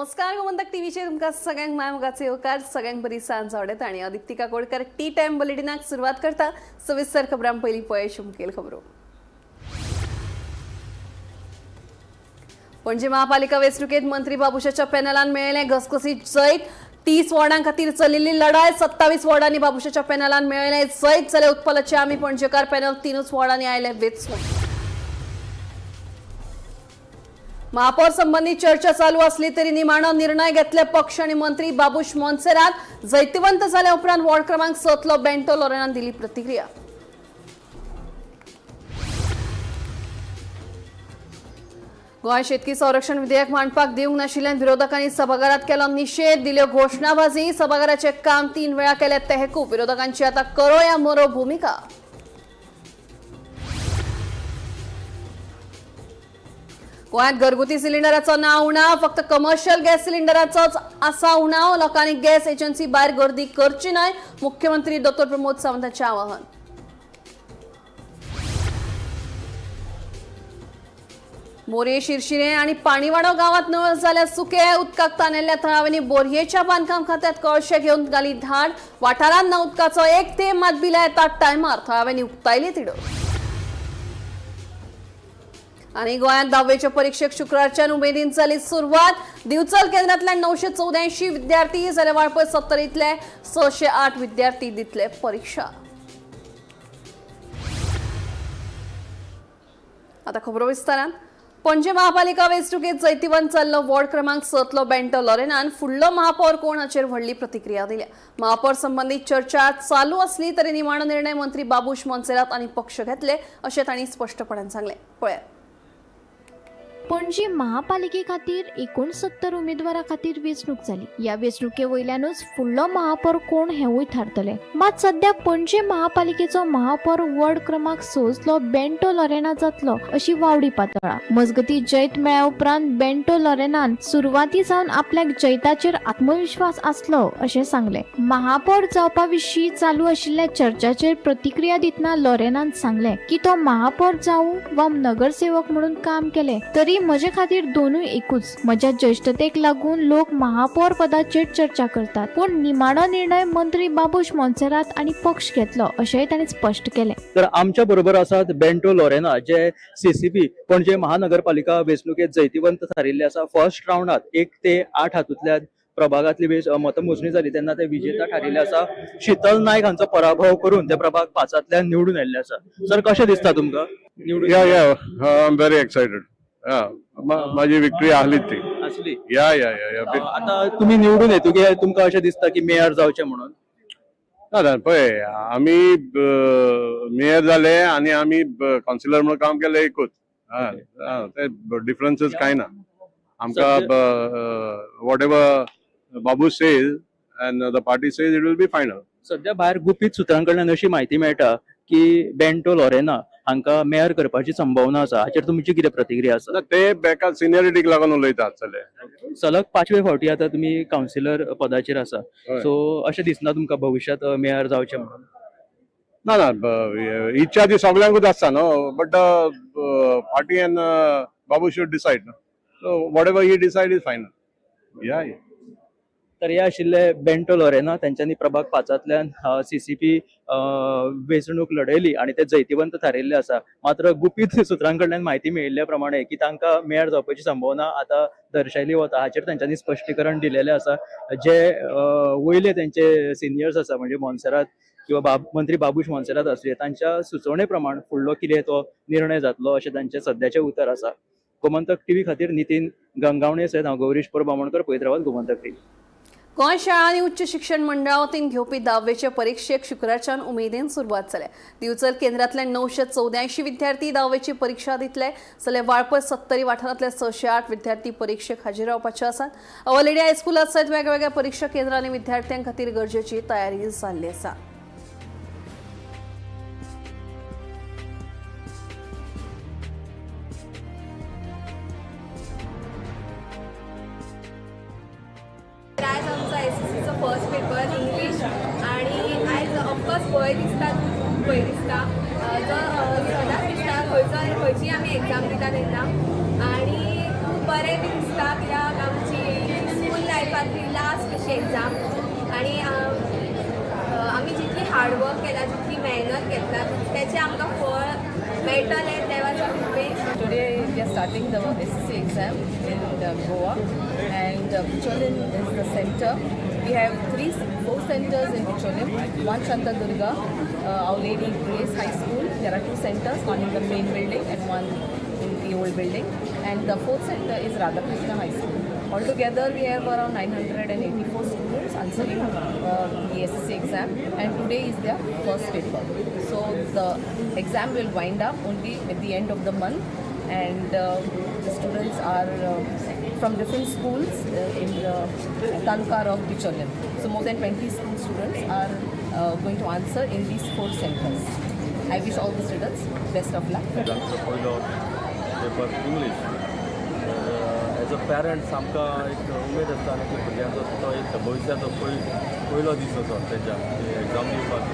नमस्कार गोमंतक टीव्हीचे तुमका सगळ्यांक मायमोगाचे होकार सगळ्यांक बरी सांज आवडत आणि अदिती काकोडकर टी टाइम बुलेटिनाक सुरुवात करता सविस्तर खबरां पयली पळय मुखेल खबरो। पणजी महापालिका वेंचणुकेत मंत्री बाबुशाच्या पॅनलान मेळयलें घसघसीत जैत। 30 वॉर्डां खातीर चलिल्ली लढाय 27 वॉर्डांनी बाबुशाच्या पॅनलान मेळयलें जैत जाल्यार उत्पलाचे आमी पणजेकार पॅनल 3 वॉर्डांनी आयले वेंचून। महापौर संबंधी चर्चा चालू असली तरी निमाणो निर्णय घेतले पक्ष आणि मंत्री बाबुश मोन्सेरात। जैतिवंत झाल्या उपरांत वॉर्ड क्रमांक 7 बेंटो लोरेनान दिली प्रतिक्रिया। गोंय शेतकी संरक्षण विधेयक मांडपाक दिवंक नाशिल्ल्यान विरोधकांनी सभाघरात केलो निषेध। दिल्यो घोषणाबाजी सभाघराचे काम 3 वेळा केले तहकूब। विरोधकांची आता करो या मरो भूमिका। गोंयांत घरगुती सिलिंडराचो ना उणाव फक्त कमर्शियल गॅस सिलिंडराचोच आसा उणाव। लोकांनी गॅस एजन्सी भायर गर्दी करची न्हय मुख्यमंत्री डॉ प्रमोद सावंतांचें आवाहन। मोरये शिरशिरे आणि पाणीवाडो गावात नळ जाल्या सुके। उदकाक ताणयल्ल्या थळाव्यांनी बोरयेच्या बांदकाम खात्यात कळशे घेवन घाली धाड। वाठारांत ना उदकाचो एक थेंब मात बिला येता टायमार थळाव्यांनी उक्तायली तिडो। आणि गोंयांत 10वीचे परीक्षेक शुक्रारच्यान उमेदीन जाली सुरवात। दिवचल केंद्रांतल्या 984 विद्यार्थी जाल्यार वाळपय 70तले 608 विद्यार्थी दितले परीक्षा। आता खबरो विस्तारान। पणजी महापालिका वेंचणुकेत जैतिवंत चल्लो वॉर्ड क्रमांक 7 बेंटो लोरेनान फुडलो महापौर कोण हाचेर व्हडली प्रतिक्रिया दिल्या। महापौर संबंधी चर्चा चालू असली तरी निमाणो निर्णय मंत्री बाबुश मोन्सेरात आणि पक्ष घेतले अशें तांणी स्पष्टपणान सांगले। पळयात। पणजी महापालिके खातीर 69 उमेदवारां खातीर वेंचणूक जाली। या वेंचणुके वयल्यानूच फुडलो महापौर कोण हेवूय थारतले। मात सध्या पणजी महापालिकेचो महापौर वॉर्ड क्रमांक 6 बेंटो लोरेना जातलो अशी वावडी पातळा। मजगती जैत मेळ्या उपरांत बेंटो लोरेनान सुरवाती सावन आपल्याक जैताचेर आत्मविश्वास आसलो अशें सांगले। महापौर जावपा विशीं चालू आशिल्ल्या चर्चाचेर प्रतिक्रिया दितना लोरेनान सांगले की तो महापौर जावं वा नगरसेवक म्हणून काम केले तरी म्हजे खातीर दोनूय एकूच। म्हज्या ज्येष्ठतेक लागून लोक महापौर पदाचेर चर्चा करतात पूण निमाणो निर्णय मंत्री बाबुश मोन्सेरात आणि पक्ष घेतलो अशेंय ताणें स्पश्ट केले। तर आमच्या बरोबर आसात बेंटो लोरेना जे सीसीपी पणजे महानगरपालिका वेंचणुकेत जैतिवंत थारिल्ले आसा। फर्स्ट राउंडात 1 ते 8 हातूंतल्यान प्रभागातली मतमोजणी जाली तेन्ना ते विजेता थारिल्ले आसा। शीतल नायक हांचो पराभव करून ते प्रभाग 5 निवडून आयिल्ले आसा। सर कशें दिसता तुमकां निवडून? I am very excited. माझी विक्ट्री आहलीच ती असली। या आता तुम्ही निवडून येतुगे तुमकां अशें दिसता की मेयर जावचे म्हणून? ना पळय आमी मेयर जाले आनी आमी काउन्सिलर म्हणून काम केलें एकूच। ते डिफरन्सेस कांय ना आमकां। What ever Babu says end the party says it will be final. सध्या भायर गुपीत सुत्रांकडल्यान अशी माहिती मेळटा की बेंटो लोरेना हांकां मेयर करपाची संभावना आसा। हाचेर तुमची कितें प्रतिक्रिया आसा? ते बेकार सिनियरिटीक लागून उलयतात चले। सलग 5वे फावटी आता तुम्ही काउन्सिलर पदाचेर आसा सो अशें दिसना तुमकां भविष्यात मेयर जावचें म्हणून? ना इच्छा ती सगळ्यांकूच आसता न्हू but party and Babu should decide so whatever he decide is final. या तर हे आशिल्ले बेंटो लोरेना त्यांच्यानी प्रभाग 5तल्यान सीसीपी वेंचणूक लढयली आणि ते जैतिवंत थारिल्ले आसा। मात्र गुपीत सुत्रांकडल्यान माहिती मेळिल्ल्या प्रमाणे की तांकां मेयर जावपाची संभावना आता दर्शायली वता हाचेर तांच्यांनी स्पश्टीकरण दिलेले आसा। जे वयले त्यांचे सिनियर्स आसा म्हणजे मोन्सेरात किंवा मंत्री बाबुश मोन्सेरात आसले तांच्या सुचोवणे प्रमाण फुडलो कितें तो निर्णय जातलो अशें तांचे सध्याचे उतर आसा। गोमंतक टीव्ही खातीर नितीन गंगावणे सयत हांव गौरीश बामणकर पळयत रावत गोमंतक टीव्ही। गोंय शाळा आणि उच्च शिक्षण मंडळा वतीन घेवपी 10वीचे परीक्षेक शुक्रारच्यान उमेदीन सुरवात जाल्या। दिवचल केंद्रांतले 984 विद्यार्थी 10वीची परीक्षा दितले जाल्यार वाळपय 70 वाठारांतले 608 विद्यार्थी परीक्षेक हाजीर रावपाचे आसात। ऑल इंडिया हायस्कुलांत सयत वेगवेगळ्या परीक्षा केंद्रांनी विद्यार्थ्यां खातीर गरजेची तयारी जाल्ली आसा। आज आमचा एसएससीचो फर्स्ट पेपर इंग्लीश आणि आयज ऑफकोर्स भंय दिसता खूब भंय दिसता जो सदांच दिसता खंयची आमी एग्जाम दिता तेन्ना आनी खूब बरें बी दिसता कित्याक आमची वर्षातली लास्ट अशी एक्झाम आणि आम्ही जितली हार्डवर्क केला जितली मेहनत घेतला त्याचे आमकां फळ मेळटलें देवाच्या कृपेन. Today we are starting the SSC exam in Goa, and Bicholim is the center. We have four centers in Bicholim. One Shantadurga, Our Lady Grace High School. There are two centers, one in the main building and one in the old building. And the fourth center is Radhakrishna High School. Altogether, we have around 984 students answering the SSC exam, and today is their first paper. So the exam will wind up only at the end of the month, and the students are from different schools in the Tankar of Bicholim. So more than 20 school students are going to answer in these four centers. I wish all the students best of luck. आमचो पयलो paper English. As a parents आमकां एक उमेद आसता की भुरग्यांचो तो एक भविश्याचो पयलो दीस असो तेच्या एग्जाम दिवपाचो.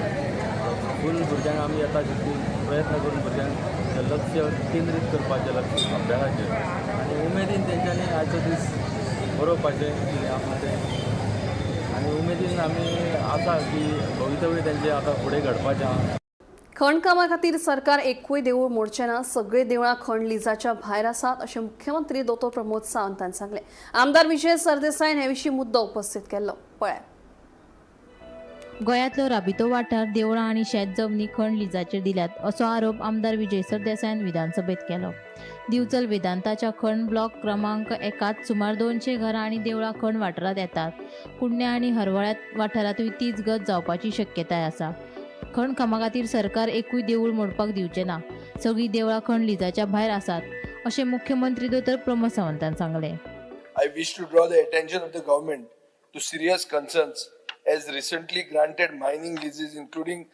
फूल भुरग्यांक आमी आतां प्रयत्न करून भुरग्यांक लक्ष केंद्रीत करपाचें लक्ष अभ्यासाचेर आनी उमेदीन तेंच्यांनी आयचो दीस बरोवपाचें कितें आसा तें आनी उमेदीन आमी आसा की भवितव्य तेंचें आतां फुडें घडपाचें आहा. खण कामा खातीर सरकार एकूय देवूळ मोडचें ना, सगळीं देवळां खण लिजाच्या भायर आसात अशें मुख्यमंत्री दोतोर प्रमोद सावंत हांणी सांगलें. आमदार विजय सरदेसायन हे विशीं मुद्दो उपस्थित केल्लो. पळय. गोंयांतलो राबितो वाठार देवळां आनी शेत जमनी खण लिजाचेर दिल्यात असो आरोप आमदार विजय सरदेसायन विधानसभेत केलो. दिवचल वेदांताच्या खण ब्लॉक क्रमांक 1 सुमार 200 घरां आनी देवळां खण वाठारांत येतात. कुडण्या आनी हरवळ्यात वाठारांतूय तीच गत जावपाची शक्यताय आसा. खण कामा खातीर सरकार एकूय देवूळ मोडपाक दिवचें ना, सगळीं देवळां खण लिजाच्या भायर आसात अशें मुख्यमंत्री दोतोर प्रमोद सावंतान सांगलें. I wish to draw the attention of the government to serious concerns as recently granted mining leases include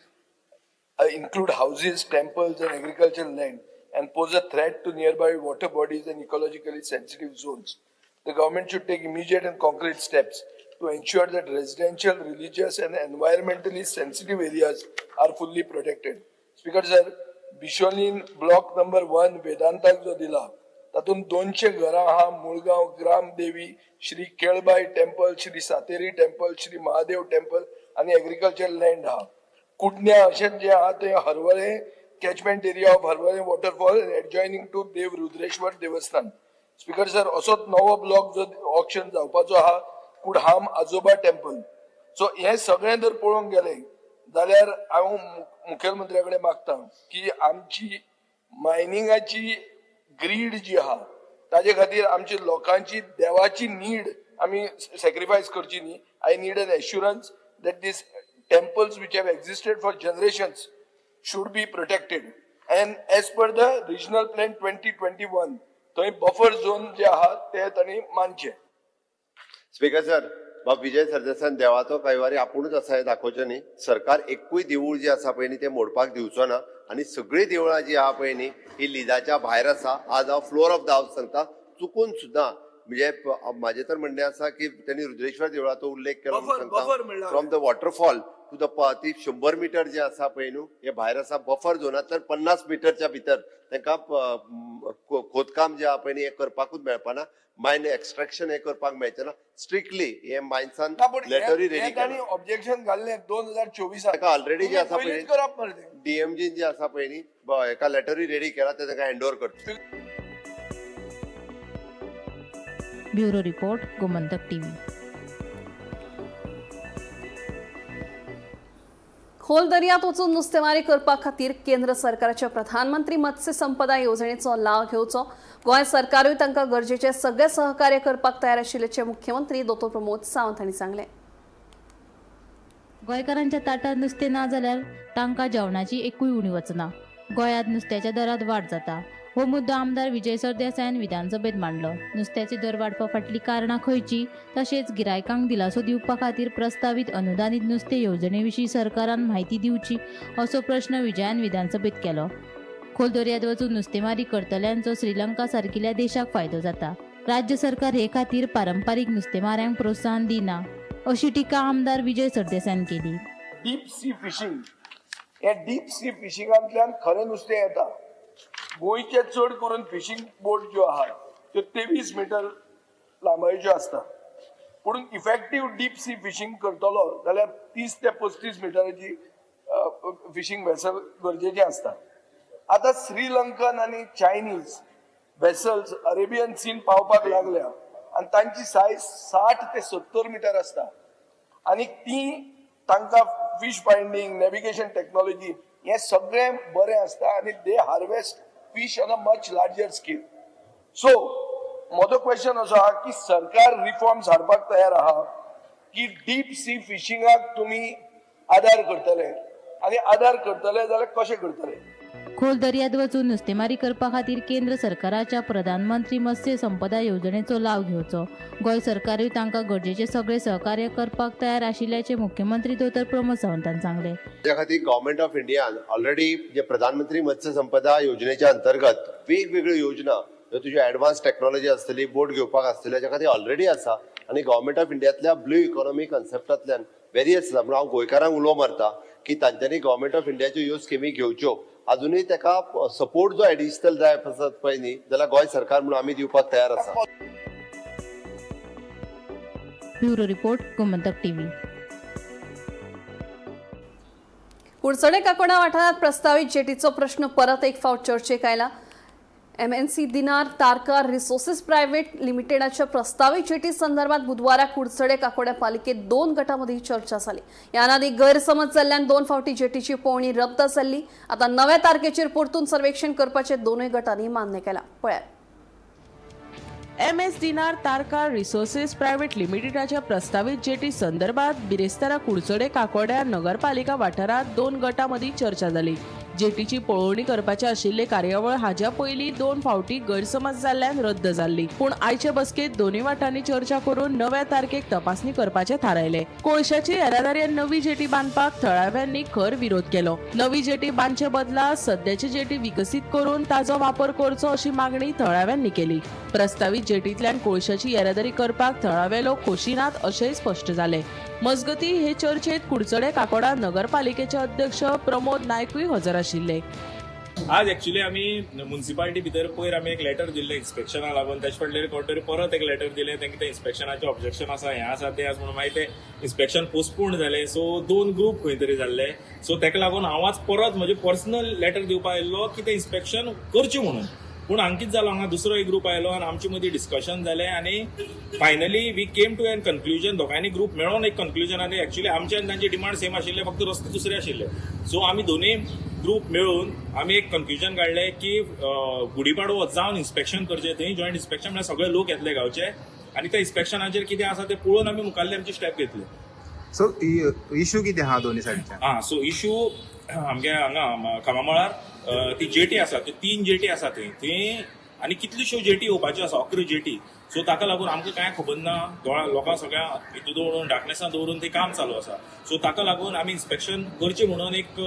houses, temples and agricultural land and pose a threat to nearby water bodies and ecologically sensitive zones. The government should take immediate and concrete steps to ensure that residential, religious and environmentally sensitive areas are fully protected. Speaker sir, Bisholin block number 1 Vedantak जो दिला तातून 200 घरां हा मुळगांव ग्राम देवी, Shri Kelbai temple, Shri Sateri temple, Shri Mahadev temple आणि agricultural land हा. कुडण्या अशें जे हा ते Harvale catchment area of Harvale waterfall adjoining to देव रुद्रेश्वर देवस्थान. स्पीकर सर, असोच नवो ब्लॉक जो ऑक्शन जावपाचो हा कुडहाम आजोबा टेम्पल. सो हे सगळें जर पळोवंक गेले जाल्यार हांव मुखेलमंत्र्या कडेन मागता की आमची मायनिंगाची ग्रीड जी आहा ताजे खातीर आमच्या लोकांची देवाची नीड आमी सॅक्रिफायस करची न्ही. I need an assurance that these temples which have existed for generations should be protected, and as per the regional plan 2021 थंय बफर झोन जे आहा ते तांणी मानचे. स्पीकर सर, बाब विजय सरदेसायन देवाचो कैवारी आपुणूच आसा हे दाखोवचें न्ही. सरकार एकूय देवूळ जे आसा पळय न्ही ते मोडपाक दिवचो ना आनी सगळीं देवळां जी आहा पळय न्ही ही लिजाच्या भायर आसा. आज हांव फ्लोर ऑफ द हाऊस सांगता, चुकून सुद्दां म्हणजे माझे तर म्हणणे आसा की त्यांनी रुद्रेश्वर देवळाचो उल्लेख केलो. From the waterfall to the the 100 metre जे आसा पळय न्हू हे भायर आसा. बफर झोनात तर 50 मीटरच्या भितर तांकां खोदकाम जे आहा पळय न्ही हे करपाकूच मेळपाना. मायन एक्सट्रॅक्शन हे करपाक मेळचें ना. स्ट्रिक्टली हे मायन्सान लेटरी रेडी केला. ऑब्जेक्शन घाल्लें 2024 ताका ऑलरेडी जे आसा पळय डीएमजी जे आसा पळय न्ही एका लेटरी रेडी केला ते ताका हँड ओव्हर करता. Bureau report, Gomantak TV. खोल दर्यांत वचून नुस्तेमारी करपा खातीर केंद्र सरकाराच्या प्रधानमंत्री मत्स्य संपदा येवजणेचो लाव घेवचो. गोंय सरकारूय तांकां गरजेचे सगळे सहकार्य करपाक तयार आशिल्ल्याचे मुख्यमंत्री दोतोर प्रमोद सावंत हांणी सांगलें. गोंयकारांच्या ताटात नुस्तें ना जाल्यार तांकां जेवणाची एकूय उणी वचना. गोंयांत नुस्त्याच्या दरांत वाड जाता. हो मुद्दो आमदार विजय सरदेसायन विधानसभेत मांडलो. नुस्त्याचे दर वाडपा फाटली कारणां खंयची, तशेंच गिरायकांक दिलासो दिवपा खातीर प्रस्तावित अनुदानीत नुस्तें येवजणे विशीं सरकारान म्हायती दिवची असो प्रश्न विजयान विधानसभेत केलो. खोल दर्यांत वचून नुस्तेमारी करतल्यांचो श्रीलंका सारकिल्या देशाक फायदो जाता. राज्य सरकार हे खातीर पारंपारीक नुस्तेमाऱ्यांक प्रोत्साहन दिना अशी टिका आमदार विजय सरदेसायन केली. डीप सी फिशिंग, हे डीप सी फिशिंगांतल्यान खरें नुस्तें येता. गोंयचे चड करून फिशिंग बोट ज्यो आहात त्यो 23 मीटर लांबायेच्यो आसता. पुढून इफेक्टिव्ह डीप सी फिशिंग करतलो जाल्यार 30 ते 35 मिटराची फिशिंग वेसल गरजेची असता. आता श्रीलंकन आणि चायनीज वेसल्स अरेबियन सीन पावपाक लागल्या आणि तांची सायज 60 ते 70 मीटर असता आणि ती तांकां फिश फायंडिंग नॅव्हिगेशन टेक्नॉलॉजी हे सगळें बरें असता आणि they harvest fish on a much larger scale. So म्हजो क्वेश्चन असो आहा की सरकार रिफॉर्म्स हाडपाक तयार आहा की डीप सी फिशिंगाक तुम्ही आदार करतले आणि आदार करतले जाल्यार कशें करतले. खोल दर्यांत वचून नुस्तेमारी करपा खातीर केंद्र सरकाराच्या प्रधानमंत्री मत्स्य संपदा येवजणेचो लाव घेवचो. गोंय सरकारूय तांकां गरजेचे सगळे सहकार्य करपाक तयार आशिल्ल्याचे मुख्यमंत्री दोतोर प्रमोद सावंतान सांगले. त्या खातीर गव्हर्नमेंट ऑफ इंडियान ऑलरेडी जे प्रधानमंत्री मत्स्य संपदा योजनेच्या अंतर्गत वेगवेगळ्यो योजना तुझी ऍडव्हान्स टेक्नॉलॉजी असतली बोट घेवपाक असतली हाच्या खातीर ऑलरेडी आसा आणि गव्हर्नमेंट ऑफ इंडियातल्या ब्लू इकॉनॉमी कन्सेप्टांतल्यान व्हेरियस आसा. म्हणून हांव गोंयकारांक उलो मारता की तांच्यांनी गव्हर्नमेंट ऑफ इंडियाच्यो ह्यो स्किमी घेवच्यो. अजूनही ताका सपोर्ट जो एडिशनल जाय आसत पळय न्ही जाल्यार गोंय सरकार म्हणून आमी दिवपाक तयार आसा. Bureau report Gomantak TV. Kudchade Kakoda वाठारात प्रस्तावित जेटीचो प्रश्न परत एक फावट चर्चेक आयला. MNC दिनार तारका रिसोर्सेस प्रायव्हेट लिमिटेडाच्या प्रस्तावित जेटी संदर्भात बुधवाराक कुडचडे काकोड्या पालिकेत 2 गटांमध्ये चर्चा झाली. याआधी गैरसमज जाल्ल्यान 2 फावटी जेटीची पळोवणी रद्द जाल्ली. आता नव्या तारखेचेर परतून सर्वेक्षण करपाचे दोनूय गटांनी मान्य केला. पळयात. MS दिनार तारका रिसोर्सेस प्रायव्हेट लिमिटेडाच्या प्रस्तावित जेटी संदर्भात बिरेस्तारा कुडचडे काकोड्या नगरपालिका वाठारात 2 गटांमदी चर्चा जाली. जेटीची पळोवणी करपाचे आशिल्ले कार्यावळ हाज्या पयलीं 2 फावटी गैरसमज जाल्ल्यान रद्द जाल्ली. पूण आयचे बसकेत दोनूय वाटांनी चर्चा करून नव्या तारखेक तपासणी करपाचे थारायले. कोळशाची येरादारीन नवी जेटी बांदपाक थळाव्यांनी खर विरोध केलो. नवी जेटी बांदचे बदला सद्याची जेटी विकसीत करून ताजो वापर करचो अशी मागणी थळाव्यांनी केली. प्रस्तावित जेटींतल्यान कोळशाची येरादारी करपाक थळावे लोक खोशी नात अशेंय स्पश्ट जाले. मजगती हे चर्चेत कुडचडे काकोडा नगरपालिकेचे अध्यक्ष प्रमोद नायकूय हजर आशिल्ले. आज एक्चुअली आमी म्युनिसिपालिटी भितर पयर आमी एक लेटर दिल्ले इन्स्पेक्शनाक लागून तेचे फाटल्यान कोर्टान परत एक लेटर दिलें तांकां ते इन्स्पेक्शनाचें ऑब्जेक्शन आसा हें आसा तें आसा म्हणून मागीर ते इन्स्पेक्शन पोस्टपोन जालें. सो 2 ग्रुप खंय तरी जाल्ले. सो तेका लागून हांव आज परत म्हजे पर्सनल लेटर दिवपाक आयिल्लो की ते इन्स्पेक्शन करचें म्हणून. पूण हांगा कितें जालो हांगा दुसरो एक ग्रुप आयलो आनी आमचे मदीं डिस्कशन जालें आनी finally we came to an conclusion. दोगांयनी ग्रुप मेळोन एक कन्क्लुजन आनी एक्चुअली आमचे आनी तांचे डिमांड सेम आशिल्ले फक्त रस्ते दुसरे आशिल्ले. सो आमी दोनूय ग्रुप मेळून आमी एक कन्क्लुजन काडलें की गुडीपाडवो जावन इन्स्पेक्शन करचें. थंय जॉयंट इन्स्पेक्शन म्हळ्यार सगळे लोक येतले गांवचे आनी त्या इन्स्पेक्शनाचेर कितें आसा तें पळोवन आमी मुखाल्ले आमचे स्टेप घेतले. सो इश्यू कितें आहा दोनी सायडीच्यान? सो इश्यू आमगे हांगा कामामळार ती जेटी आसा त्यो 3 जेटी आसा थंय आनी कितल्योश्यो जेटी येवपाच्यो आसा 11 जेटी. सो ताका लागून आमकां कांय खबर ना. लोकांक सगळ्या हितू दवरून डार्कनेसांत दवरून तें काम चालू आसा. सो ताका लागून आमी इन्स्पेक्शन करचें म्हणून एक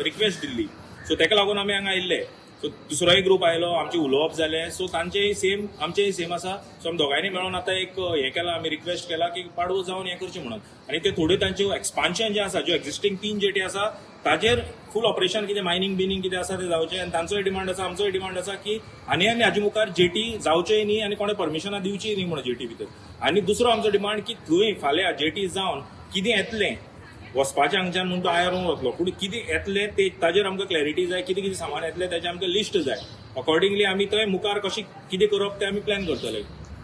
रिक्वेस्ट दिल्ली. सो ताका लागून आमी हांगा आयिल्ले. सो दुसरोय ग्रुप आयलो आमचे उलोवप जालें. सो तांचेय सेम आमचेय सेम आसा. सो आमी दोगांयनी मेळून आतां एक हें केलां आमी रिक्वेस्ट केला की पाडवो जावन हें करचें म्हणून. आनी ते थोड्यो तांच्यो एक्सपान्शन जें आसा ज्यो एक्झिस्टींग 3 जेटी आसा ताजेर फूल ऑपरेशन कितें मायनिंग बिनिंग कितें आसा तें जावचें. आनी तांचोय डिमांड आसा आमचोय डिमांड आसा की आनी हाजे मुखार जेटी जावचेय न्ही आनी कोणें परमिशनां दिवचीय न्ही म्हणून जेटी भितर. आनी दुसरो आमचो डिमांड की थंय फाल्यां जेटी जावन कितें येतलें वचपाचें हांगच्यान म्हणून तो आयरून वतलो पूण कितें येतलें ते ताजेर आमकां क्लॅरिटी जाय. कितें कितें सामान येतलें ताजें आमकां लिस्ट जाय. अकॉर्डिंगली आमी थंय मुखार कशें कितें करप तें आमी प्लॅन करतले.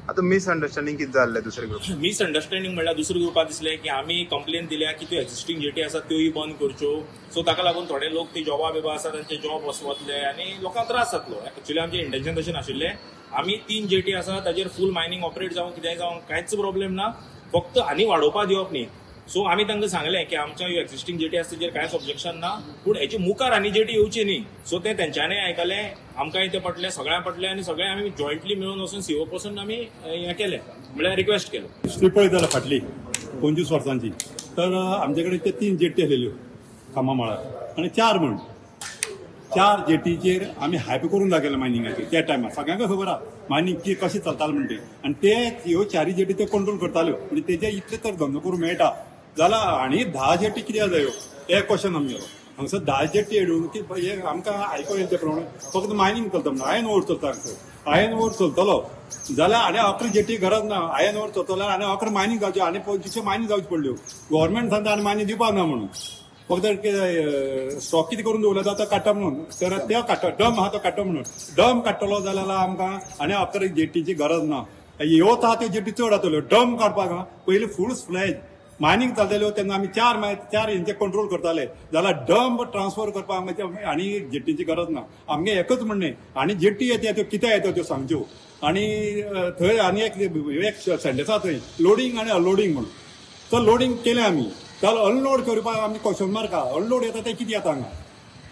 आता मिसअंडरस्टँडिंग कितें जाल्लें दुसरे ग्रुप? मिसअंडरस्टँडिंग म्हणल्यार दुसऱ्या ग्रुपाक दिसलें की आमी कंप्लेन दिल्या की त्यो एक्झिस्टींग जेटी आसात त्योय बंद करच्यो. सो ताका लागून थोडे लोक ती जॉबा बिबा आसा तांचे जॉब वचतले आनी लोकांक त्रास जातलो. एक्चुअली आमचें इंटेन्शन तशें नाशिल्लें. आमी 3 जेटी आसा ताजेर फूल मायनिंग ऑपरेट जावं कितेंय जावं कांयच प्रॉब्लेम ना. फक्त आनी वाडोवपाक दिवप न्ही. सो आमी तांकां सांगलें की आमच्या ह्यो एक्झिस्टींग जेटी आसा ताजेर कांयच ऑब्जेक्शन ना पूण हेचे मुखार आनी जेटी येवची न्ही. सो तें तेंच्यांनी आयकलें आमकांय तें पटलें सगळ्यांक पटलें आनी सगळें आमी जॉयंटली मेळून वचून सीओ पासून आमी हें केलें म्हळ्यार रिक्वेस्ट केलो. हिस्ट्री पळयत जाल्यार फाटली 25 वर्सांची तर आमचे कडेन ते 3 जेटी आसलेल्यो कामामळार आनी 4 जेटीचेर आमी हायप करून दाखयलें मायनिंगाचेर. त्या टायमार सगळ्यांक खबर आहा मायनिंग कशें चलतालें म्हणटे आनी ते ह्यो 4 जेटी ते कंट्रोल करताल्यो. म्हणजे तेजे इतले तर धंदो करूंक मेळटा जाल्यार आनी 10 जेटी कित्याक जायो हे क्वेश्चन आमगेलो. हांगसर 10 जेटी येडून की हे आमकां आयकोन येता प्रमाणे फक्त मायनिंग चलता म्हणून आयर्न ओर चलता हांगसर आयर्न ओर चलतलो जाल्यार आनी 11 जेटी गरज ना आयर्न ओर चलतलो आनी 11 मायनिंग जावची आनी 25 मायनिंग जावची पडल्यो गव्हर्मेंट सांगता आनी मायनिंग दिवपा ना म्हणून फक्त स्टॉक कितें करून दवरला तो काडटा म्हणून तर ते काडटा डम आहा तो काडटा म्हणून डम काडटलो जाल्यार आमकां आनी 11 जेटीची गरज ना येवत आहा त्यो जेटी चड जातल्यो डम काडपाक पयलीं फूल फ्लॅज मायनिंग चालताल्यो तेन्ना आमी चार हेंचे कंट्रोल करताले जाल्यार डंप ट्रान्सफर करपाक आनी जेटीची गरज ना आमगे एकच म्हणणें आनी जेटी येता त्यो कित्याक येता त्यो सांगच्यो आनी थंय आनी एक सेंटेन्स आसा थंय लोडिंग आनी अनलोडिंग म्हणून तो लोडिंग केलें आमी जाल्यार अनलोड करपाक आमी क्वेश्चन मार्क आहा अनलोड येता ते कितें येता हांगा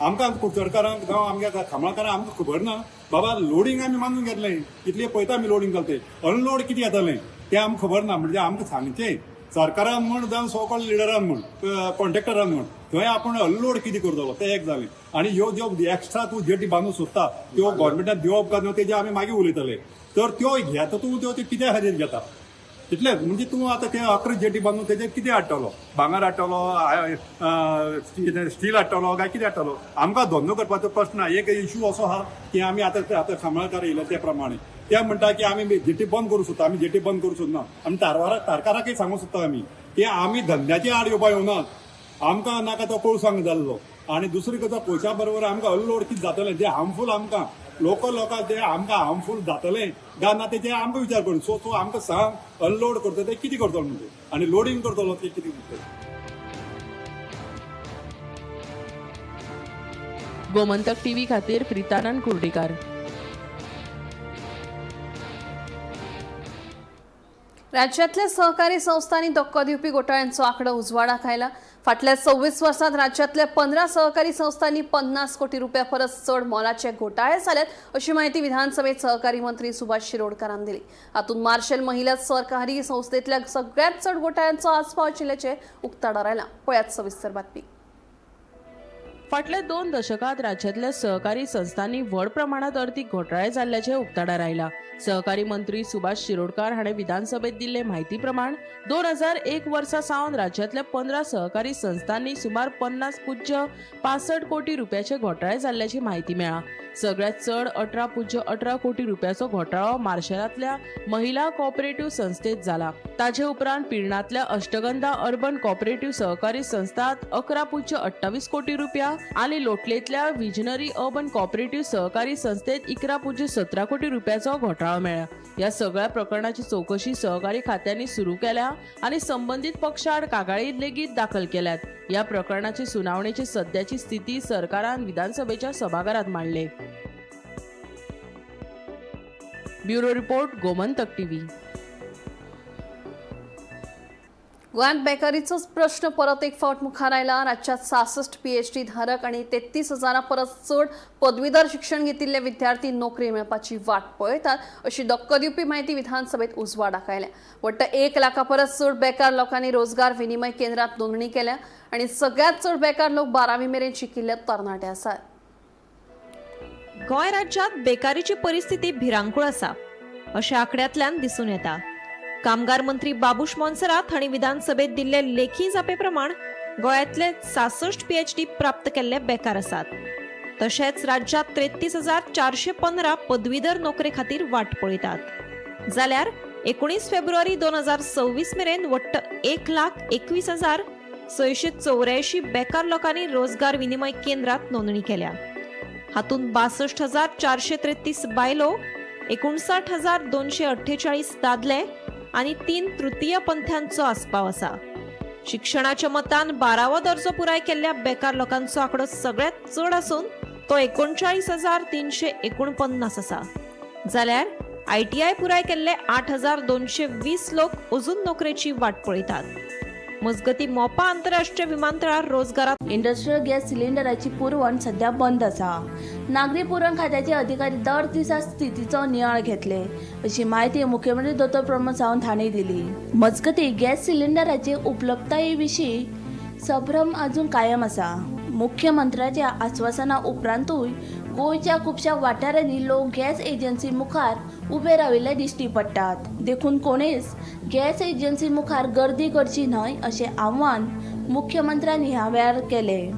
आमकां कुडचडकारांक जावं आमच्या खामळकारांक आमकां खबर ना बाबा लोडिंग आमी मानून घेतलें इतलें पळयता आमी लोडिंग घालते अनलोड कितें येतालें तें आमकां खबर ना म्हणजे आमकां सांगचें सरकारान म्हण जावं सोकॉल लिडरान म्हण कॉन्ट्रॅक्टरान म्हण थंय आपूण अनलोड कितें करतलो तें एक जालें आनी ह्यो ज्यो एक्स्ट्रा तूं जेटी बांदूंक सोदता त्यो गव्हर्मेंटान दिवप काय न्हू तेजे आमी मागीर उलयतले तर त्यो घेता तूं त्यो कित्या खातीर घेता इतलेंच म्हणजे तूं आतां ते 11 जेटी बांदून तेजेर कितें हाडटलो भांगर हाडटलो स्टील हाडटलो काय कितें हाडटलो आमकां धंदो करपाचो प्रश्न ना एक इश्यू असो आहा की आमी आतां खामळकार येयले ते प्रमाणे ते म्हणटा की आमी जेटी बंद करूं सोदता आमी जेटी बंद करूं सोदना आमी तारकाराकय सांगूंक सोदता आमी की आमी धंद्याची आड येवपा येवनात आमकां नाका तो कोळसांग जाल्लो आनी दुसरी गजाल पयशा बरोबर आमकां अनलोड कितें जातलें जें हार्मफूल आमकां लोकल लोकांक तें आमकां हार्मफूल जातलें काय ना तेजें आमकां विचार करून सो तूं आमकां सांग अनलोड करता तें कितें करतलो म्हणजे आनी लोडिंग करतलो तें कितें करतलो. गोमंतक टीव्ही खातीर प्रितानंद कुर्डीकार. राज्यातल्या सहकारी संस्थांनी धक्को दिवपी घोटाळ्यांचो आंकडो उजवाडाक आयला. फाटल्या 26 वर्सांत राज्यातल्या 15 सहकारी संस्थांनी 50 कोटी रुपया परस चड मोलाचे घोटाळे जाल्यात अशी माहिती विधानसभेत सहकारी मंत्री सुभाष शिरोडकारान दिली. हातूंत मार्शल महिला सहकारी संस्थेतल्या सगळ्यात चड घोटाळ्यांचो आस्पाव आशिल्ल्याचे उक्ताडार आयला. पळयात सविस्तर बातमी. फाटल्या 2 दशकात राज्यातल्या सहकारी संस्थांनी व्हड प्रमाणात अर्थीक घोटाळे जाल्ल्याचे उक्ताडार आयला. सहकारी मंत्री सुभाष शिरोडकार हाणें विधानसभेत दिल्ले म्हायती प्रमाण 2001 वर्सा सावन राज्यातल्या 15 सहकारी संस्थांनी सुमार 50.65 कोटी रुपयाचे घोटाळे जाल्ल्याची म्हायती मेळ्ळा. सगळ्यात चड 18.18 कोटी रुपयाचो घोटाळो मार्शलांतल्या महिला कोऑपरेटिव्ह संस्थेत जाला. ताचे उपरांत पिर्णांतल्या अष्टगंधा अर्बन कोऑपरेटिव्ह सहकारी संस्थात 11.28 कोटी रुपया आनी लोटलेंतल्या विजनरी अर्बन कोऑपरेटिव्ह सहकारी संस्थेत 11.17 कोटी रुपयाचो घोटाळो मेळ्ळा. या सगळ्या प्रकरणाची चौकशी सहकारी खात्यांनी सुरू केल्या आणि संबंधित पक्षाआड कागाळी लेगीत दाखल केल्यात. या प्रकरणाची सुनावणेची सध्याची स्थिती सरकारान विधानसभेच्या सभाघरात मांडले. Bureau report Gomantak TV. गोंयांत बेकारीचो प्रश्न परत एक फावट मुखार आयला. राज्यात 66 PhD धारक आणि 33,000 परस चड पदवीधर शिक्षण घेतिल्ले विद्यार्थी नोकरी मेळपाची वाट पळयतात अशी धक्को दिवपी म्हायती विधानसभेत उजवाडाक आयल्या. वट्ट 1 लाखा परस चड बेकार लोकांनी रोजगार विनिमय केंद्रात नोंदणी केल्या आणि सगळ्यात चड बेकार लोक 12वी मेरेन शिकिल्ले तरणाटे आसात. गोंय राज्यात बेकारीची परिस्थिती भिरांकूळ आसा अशा आंकड्यांतल्यान दिसून येता. कामगार मंत्री बाबूश मोन्सेरात हांणी विधानसभेत दिल्ले लेखी जापे प्रमाण गोंयांतले 66 PhD प्राप्त केल्ले बेकार आसात. तशेंच राज्यात 33,415 पदवीधर नोकरे खातीर वाट पळयतात. जाल्यार 19 फेब्रुवारी 2026 मेरेन वट्ट 1,21,684 बेकार लोकांनी रोजगार विनिमय केंद्रात नोंदणी केल्या. हातूंत 62,433 बायलो, 59,248 दादले आणि 3 तृतीय पंथ्यांचो आस्पाव आसा. शिक्षणाच्या मतान 12वो दर्जो पुराय केल्ल्या बेकार लोकांचो आंकडो सगळ्यात चड आसून तो 39,349 आसा. जाल्यार ITI पुराय केल्ले 8,220 लोक अजून नोकरेची वाट पळयतात. मजगती मोपा आंतरराष्ट्रीय विमानतळार रोजगारात इंडस्ट्रियल गॅस सिलिंडराची पुरवण सध्या बंद आसा. नागरी पुरवण खात्याचे अधिकारी दर दिसा स्थितीचो नियाळ घेतले अशी माहिती मुख्यमंत्री दत्तो प्रमोद सावंत हांणी दिली. मजगती गॅस सिलिंडराची उपलब्धताये विशीं संभ्रम अजून कायम आसा. मुख्यमंत्र्याच्या आश्वासना उपरांतूय गोंयच्या खुबशा वाठारांनी लोक गॅस एजन्सी मुखार उबे राविल्ले दिश्टी पडटात. देखून कोणेच गॅस एजन्सी मुखार गर्दी करची न्हय अशें आव्हान मुख्यमंत्र्यांनी ह्या वेळार केलें.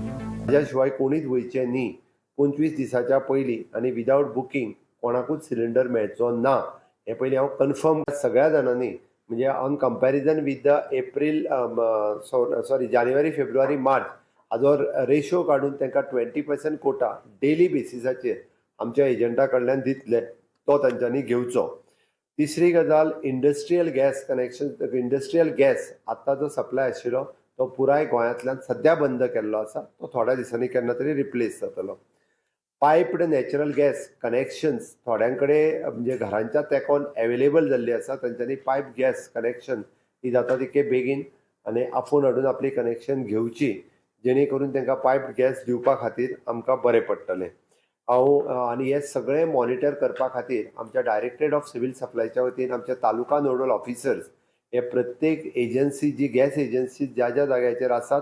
ताज्या शिवाय कोणीच वयचें न्ही 25 दिसाच्या पयलीं आनी विदाउट बुकींग कोणाकूच सिलिंडर मेळचो ना हे पयलीं हांव कन्फर्म सगळ्या जाणांनी म्हणजे on comparison with the April January February March Hajo ratio काडून तांकां 20% कोटा डेली बेसिसाचेर आमच्या एजंटा कडल्यान दितले तो तांच्यांनी घेवचो. तिसरी गजाल industrial gas connection. Industrial gas आतां जो सप्लाय आशिल्लो तो पुराय गोंयांतल्यान सद्या बंद केल्लो आसा. तो थोड्या दिसांनी केन्ना तरी रिप्लेस जातलो. पायप्ड नॅचरल गॅस कनेक्शन्स थोड्यांकडे म्हणजे घरांच्या तेंकोन एवेलेबल जाल्ली आसा. तांच्यांनी पायप गॅस कनेक्शन ही जाता तितके बेगीन आनी आफून हाडून आपली कनेक्शन घेवची जेणे करून तांकां पायप गॅस दिवपा खातीर आमकां बरें पडटलें. आनी हे सगळें मॉनिटर करपा खातीर आमच्या डायरेक्टरेट ऑफ सिव्हील सप्लायच्या वतीन आमचे तालुका नोडल ऑफिसर्स हे प्रत्येक एजन्सी जी गॅस एजन्सी ज्या ज्या जाग्याचेर आसात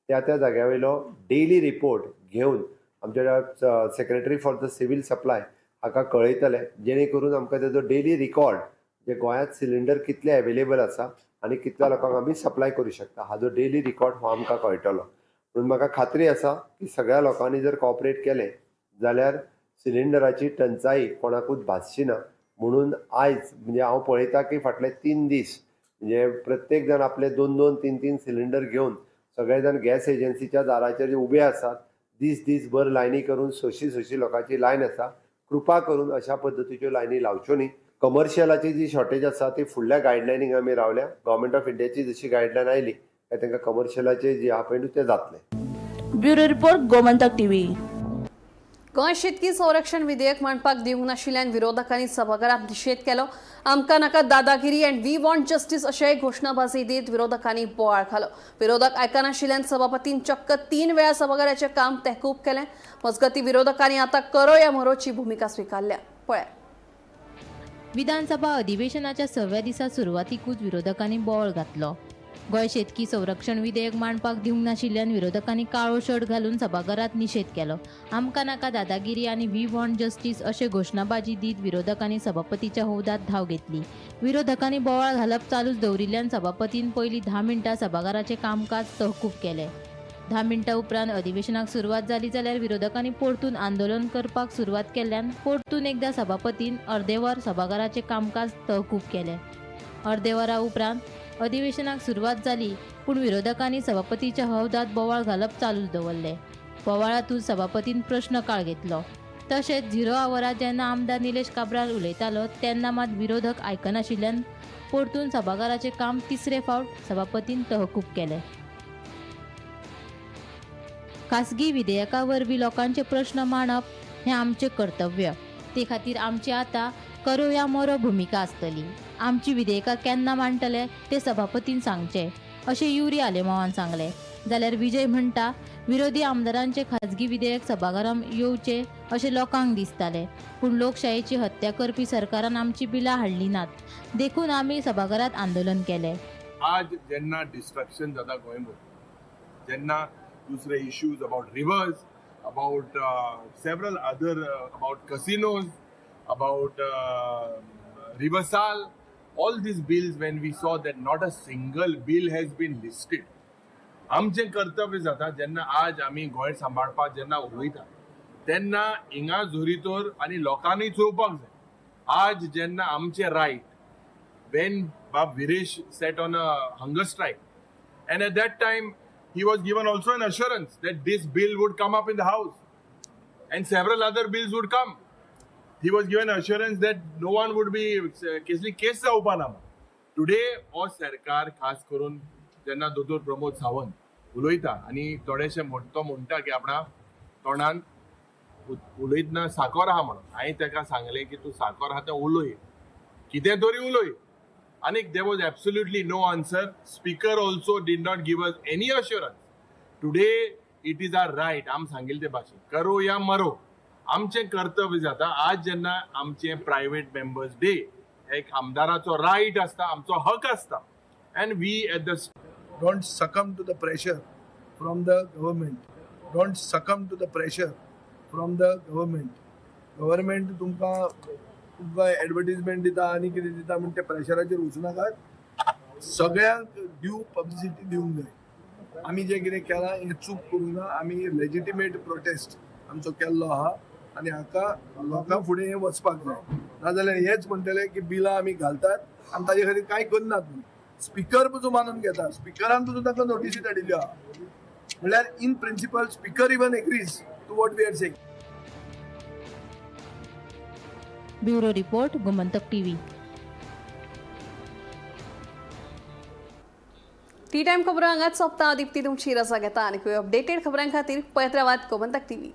त्या जाग्यावयलो डेली रिपोर्ट घेवन आमच्या secretary for the civil supply हाका कळयतले जेणे करून आमकां तेजो डेली रिकॉर्ड जे गोंयांत सिलिंडर कितले एवेलेबल आसा आनी कितल्या लोकांक आमी सप्लाय करूं शकता हाजो डेली रिकॉर्ड हो आमकां कळटलो. म्हणून म्हाका खात्री आसा की सगळ्या लोकांनी जर कॉपरेट केलें जाल्यार सिलिंडराची टंचाई कोणाकूच भासची ना. म्हणून आयज म्हणजे हांव पळयता की फाटले 3 दीस म्हणजे प्रत्येक जण आपले 2-2, 3-3 सिलिंडर घेवन सगळे जाण गॅस एजन्सीच्या दाराचेर जे उबे आसात दीसभर लायनी करून 600 लोकांची लायन आसा. कृपा करून अशा पद्दतीच्यो लायनी लावच्यो न्ही. कमर्शियलाची जी शॉर्टेज आसा ती फुडल्या गायडलायनीक आमी रावल्या. गव्हर्मेंट ऑफ इंडियाची जशी गायडलायन आयली काय तांकां कमर्शियलाचे जे आहा पळय ते जातले. Bureau report Gomantak TV. Goa शेतकी संरक्षण विधेयक मांडपाक दिवंक नाशिल्ल्यान विरोधकांनी सभाघरांत निशेध केलो. आमकां नाका दादागिरी अँड वी वॉन्ट जस्टीस अशेंय घोशणाबाजी दीत विरोधकांनी बोवाळ घालो. विरोधक आयकनाशिल्ल्यान सभापतीन चक्क 3 वेळा सभाघराचें काम तेहकूब केलें. मजगतीं विरोधकांनी आतां करो या मरोची भुमिका स्विकारल्या. पळय. विधानसभा अधिवेशनाच्या 6व्या दिसा सुरवातीकूच विरोधकांनी बोवाळ घातलो. गोंय शेतकी संरक्षण विधेयक मांडपाक दिवंक नाशिल्ल्यान विरोधकांनी काळो शर्ट घालून सभाघरांत निशेध केलो. आमकां नाका दादागिरी आनी वी वॉन्ट जस्टीस अशें घोशणाबाजी दीत विरोधकांनी सभापतीच्या हौदात धांव घेतली. विरोधकांनी बोवाळ घालप चालूच दवरिल्ल्यान सभापतीन पयलीं 10 मिनटां सभाघराचें कामकाज तहकूब केलें. 10 मिनटां उपरांत अधिवेशनाक सुरवात जाली जाल्यार विरोधकांनी परतून आंदोलन करपाक सुरवात केल्ल्यान परतून एकदां सभापतीन अर्दे वर सभाघराचें कामकाज तहकूब केलें. अर्दे वरा उपरांत अधिवेशनाक सुरवात जाली पूण विरोधकांनी सभापतीच्या हौदात बोवाळ घालप चालूच दवरलें. बोवाळांतूच सभापतीन प्रश्न काळ घेतलो. तशेंच 0 आवरांत जेन्ना आमदार निलेश काब्राल उलयतालो तेन्ना मात विरोधक आयकनाशिल्ल्यान परतून सभाघराचें काम 3रे फावट सभापतीन तहकूब केलें. खासगी विधेयका वरवीं लोकांचे प्रश्न मांडप हें आमचें कर्तव्य. ते खातीर आमची आतां करो या मरो भुमिका आसतली. आमची विधेयकां केन्ना मांडटले ते सभापतीन सांगचे अशें युरी आलेमावान सांगलें. जाल्यार विजय म्हणटा विरोधी आमदारांचे खाजगी विधेयक सभाघरांत येवचे अशें लोकांक दिसतालें पूण लोकशायेची हत्या करपी सरकारान आमची बिलां हाडली नात. देखून आमी सभाघरांत आंदोलन केलें. आज जेन्ना डिस्ट्रक्शन जाता गोंयभर, जेन्ना दुसरे issues about rivers, about several other about casinos, about रिवर्साल, all these bills, when we saw that not a single bill has been listed, आमचें कर्तव्य जाता जेन्ना आज आमी गोंय सांबाळपाक जेन्ना उलयता तेन्ना हिंगा जोरीतोर आनी लोकांनी चोवपाक जाय. आज जेन्ना आमचे right, when Bab Viresh sat on a hunger strike, and at that time he was given also an assurance that this bill would come up in the house and several other bills would come. He was given assurance that no one would be case जावपा ना. Today हो सरकार खास करून जेन्ना दोतोर प्रमोद सावंत उलयता आनी थोडेशे तो म्हणटा की आपणा तोंडान उलयतना साकर आहा म्हणून, हांवें ताका सांगलें की तूं साकर आहा तें उलय, कितें तरी उलय. आनी there was absolutely no answer. Speaker also did not give us any assurance. Today it is our right, आम सांगिल्ले ते भाशेन करो या मरो. आमचें कर्तव्य जाता आज जेन्ना आमचें प्रायवेट मेंबर्स डे, एक आमदाराचो रायट आसता, आमचो हक आसता, and we at the Don't succumb to the pressure from the government. Don't succumb to the pressure from the government. Government तुमकां एडवर्टिजमेंट दिता आनी कितें दिता म्हण त्या प्रेशराचेर वचूं नाकात. सगळ्यांक ड्यू पब्लिसिटी दिवंक जाय. आमी जे कितें केलां हें चूक करूं ना. आमी लेजिटिमेट प्रोटेस्ट आमचो केल्लो आहा आनी हाका लोकां फुडें हें वचपाक जाय. नाजाल्यार हेच म्हणटले की बिलां आमी घालतात आनी ताजे खातीर कांय करनात म्हणून. स्पिकर पसून मानून घेता, स्पिकरान पसून ताका नोटीसी धाडिल्ल्यो आहा. म्हणल्यार in principle speaker even agrees to what we are saying. Bureau report Gomantak TV. टी टाइम खबरां हांगाच सोंपता. दिप्ती तुमची रजा घेता आनी अपडेटेड खबरां खातीर पळयत रावात गोमंतक टीव्ही.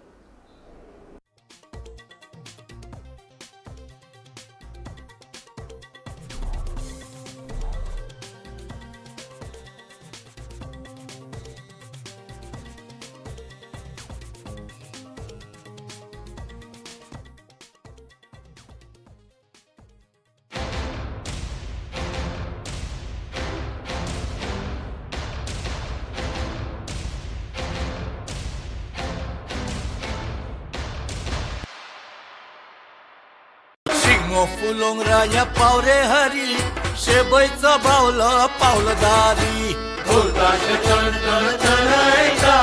शिंगो फुलोंग राया पावरे हरी शेबयचो बावलो पावलो दारी. ढोलताश चण चण चणयता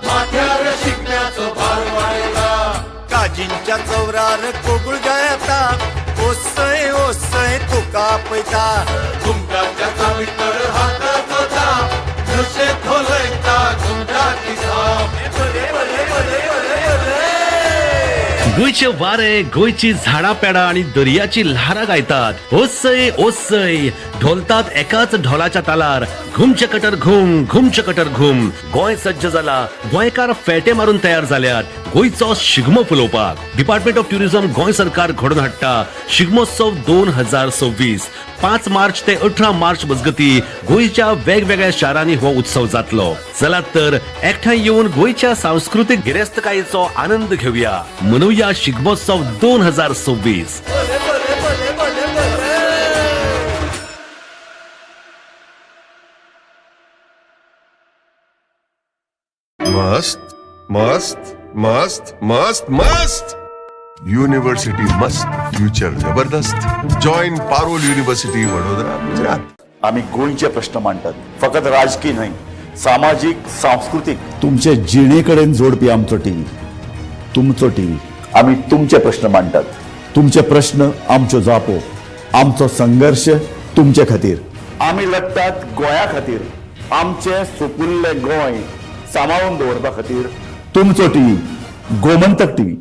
माथ्यार शिगम्याचो भार वाडयता. काजींच्या चौरार कोगुळ गायता ओसय ओसय तुका आपयता. घुमटाच्या चावीतर हाताचो थाप जशे खोलयता घुमटाची थाप. गोंयचे वारे, गोंयची झाडां पेडां आनी दर्याची ल्हारां गायतात. ओसय ओसय ढोलतात एकाच ढोलाच्या तालार. घुमचे कटर घुम, घुमचे कटर घुम. गोंय सज्ज जाला. गोंयकार फेटे मारून तयार जाल्यात गोंयचो Shigmo फुलोवपाक. Department of tourism Goa सरकार घडोवन हाडटा शिगमोत्सव 2026. 5 मार्च ते 18 मार्च मजगती गोंयच्या वेगवेगळ्या शारांनी हो उत्सव जातलो. चलात तर एकठांय येवन गोंयच्या सांस्कृतीक गिरेस्तकायेचो आनंद घेवया. मनोवया शिगमोत्सव 2026. मस्त मस्त मस्त मस्त मस्त. युनिव्हर्सिटी मस्त, फ्युचर जबरदस्त. Join Parul university Vadodara, Gujarat. आम्ही गोंयचे प्रश्न मांडटात, फकत राजकीय न्हय, सामाजिक सांस्कृतिक. तुमचे जिणेकडेन जोडपी आमचो टीव्ही, तुमचो टीव्ही. आम्ही तुमचे प्रश्न मांडटात. तुमचे प्रश्न आमच्यो जापो, आमचो संघर्ष तुमचे खातीर. आम्ही लढटात गोंया खातीर. आमचे सोपुल्ले गोंय सांबाळून दवरपा खातीर. तुमचो टीव्ही, गोमंतक टीव्ही.